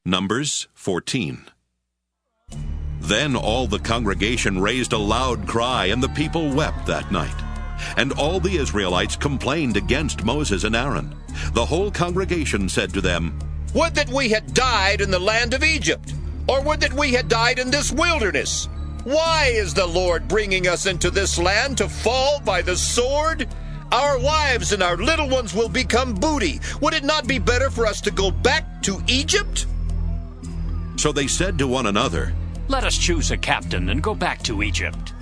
Numbers 14. Then all the congregation raised a loud cry, and the people wept that night. And all the Israelites complained against Moses and Aaron. The whole congregation said to them, "Would that we had died in the land of Egypt, or would that we had died in this wilderness. Why is the Lord bringing us into this land to fall by the sword? Our wives and our little ones will become booty. Would it not be better for us to go back to Egypt?" So they said to one another, "Let us choose a captain and go back to Egypt."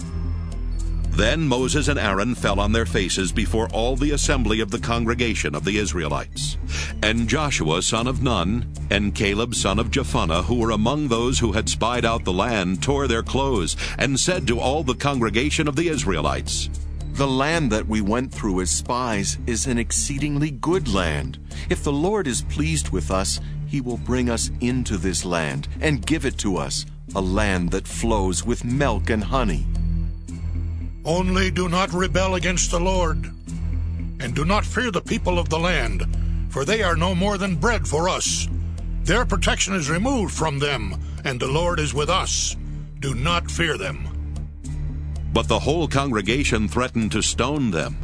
Then Moses and Aaron fell on their faces before all the assembly of the congregation of the Israelites. And Joshua son of Nun and Caleb son of Jephunneh, who were among those who had spied out the land, tore their clothes and said to all the congregation of the Israelites, "The land that we went through as spies is an exceedingly good land. If the Lord is pleased with us, he will bring us into this land and give it to us, a land that flows with milk and honey." Only do not rebel against the Lord, and do not fear the people of the land, for they are no more than bread for us. Their protection is removed from them, and the Lord is with us. Do not fear them. But the whole congregation threatened to stone them.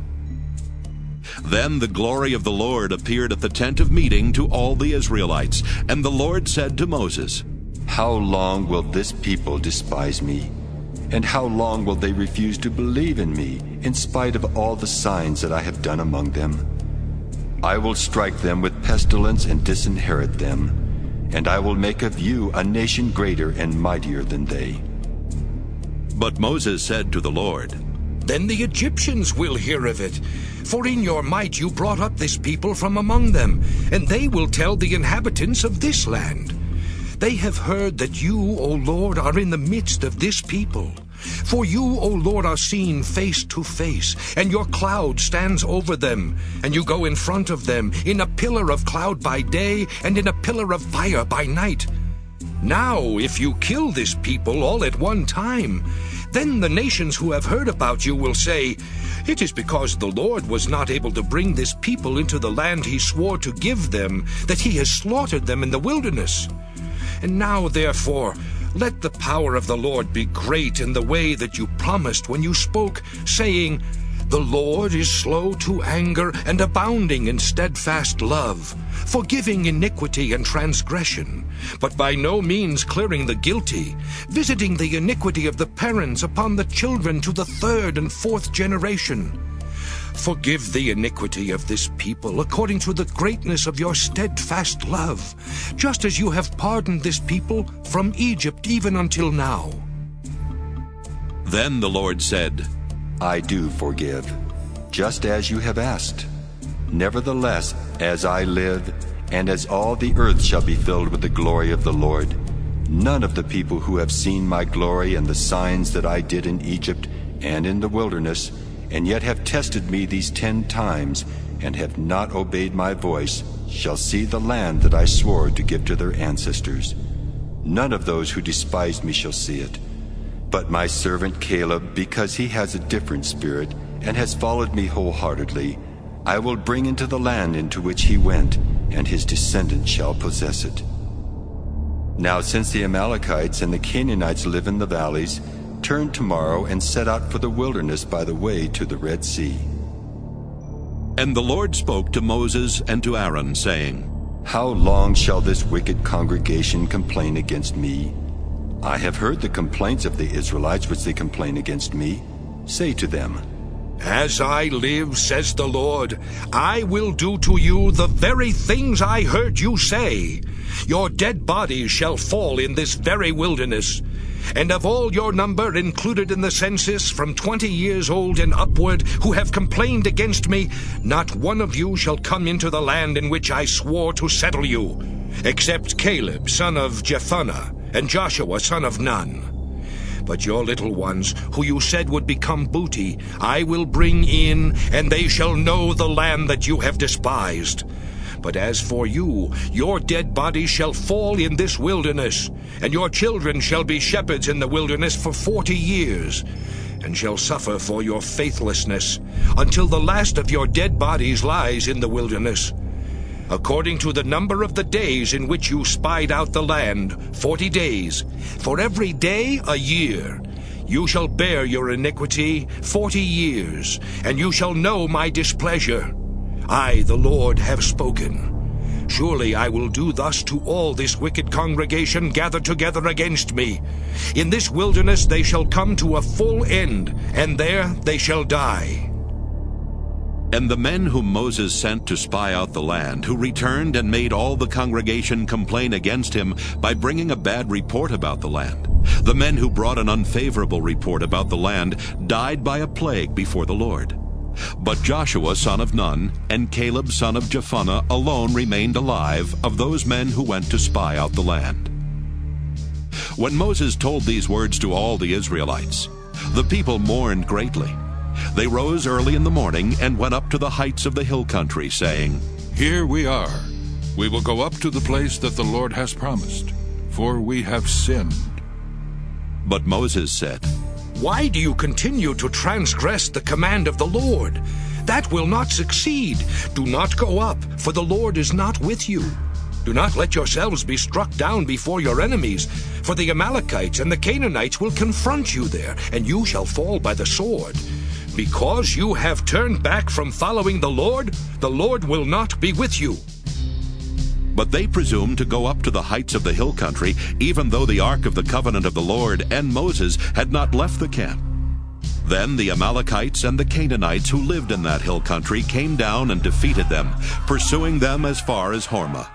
Then the glory of the Lord appeared at the tent of meeting to all the Israelites, and the Lord said to Moses, "How long will this people despise me? And how long will they refuse to believe in me, in spite of all the signs that I have done among them? I will strike them with pestilence and disinherit them, and I will make of you a nation greater and mightier than they." But Moses said to the Lord, "Then the Egyptians will hear of it. For in your might you brought up this people from among them, and they will tell the inhabitants of this land. They have heard that you, O Lord, are in the midst of this people. For you, O Lord, are seen face to face, and your cloud stands over them, and you go in front of them in a pillar of cloud by day and in a pillar of fire by night. Now, if you kill this people all at one time, then the nations who have heard about you will say, 'It is because the Lord was not able to bring this people into the land he swore to give them, that he has slaughtered them in the wilderness.' And now, therefore, let the power of the Lord be great in the way that you promised when you spoke, saying, 'The Lord is slow to anger and abounding in steadfast love, forgiving iniquity and transgression, but by no means clearing the guilty, visiting the iniquity of the parents upon the children to the third and fourth generation. Forgive the iniquity of this people according to the greatness of your steadfast love, just as you have pardoned this people from Egypt even until now.'" Then the Lord said, "I do forgive, just as you have asked. Nevertheless, as I live, and as all the earth shall be filled with the glory of the Lord, none of the people who have seen my glory and the signs that I did in Egypt and in the wilderness, and yet have tested me these 10 times, and have not obeyed my voice, shall see the land that I swore to give to their ancestors. None of those who despised me shall see it. But my servant Caleb, because he has a different spirit, and has followed me wholeheartedly, I will bring into the land into which he went, and his descendants shall possess it. Now since the Amalekites and the Canaanites live in the valleys, turn tomorrow and set out for the wilderness by the way to the Red Sea." And the Lord spoke to Moses and to Aaron, saying, "How long shall this wicked congregation complain against me? I have heard the complaints of the Israelites which they complain against me. Say to them, 'As I live, says the Lord, I will do to you the very things I heard you say. Your dead bodies shall fall in this very wilderness. And of all your number included in the census from 20 years old and upward who have complained against me, not one of you shall come into the land in which I swore to settle you, except Caleb son of Jephunneh and Joshua son of Nun. But your little ones, who you said would become booty, I will bring in, and they shall know the land that you have despised. But as for you, your dead bodies shall fall in this wilderness, and your children shall be shepherds in the wilderness for 40 years, and shall suffer for your faithlessness, until the last of your dead bodies lies in the wilderness. according to the number of the days in which you spied out the land, 40 days, for every day a year. You shall bear your iniquity 40 years, and you shall know my displeasure. I, the Lord, have spoken. Surely I will do thus to all this wicked congregation gathered together against me. In this wilderness they shall come to a full end, and there they shall die. And the men whom Moses sent to spy out the land, who returned and made all the congregation complain against him by bringing a bad report about the land, the men who brought an unfavorable report about the land died by a plague before the Lord. But Joshua son of Nun and Caleb son of Jephunneh alone remained alive of those men who went to spy out the land. When Moses told these words to all the Israelites, the people mourned greatly. They rose early in the morning and went up to the heights of the hill country, saying, "Here we are. We will go up to the place that the Lord has promised, for we have sinned." But Moses said, Why do you continue to transgress the command of the Lord? That will not succeed. Do not go up, for the Lord is not with you. Do not let yourselves be struck down before your enemies, for the Amalekites and the Canaanites will confront you there, and you shall fall by the sword. Because you have turned back from following the Lord will not be with you. But they presumed to go up to the heights of the hill country, even though the ark of the covenant of the Lord and Moses had not left the camp. Then the Amalekites and the Canaanites who lived in that hill country came down and defeated them, pursuing them as far as Hormah.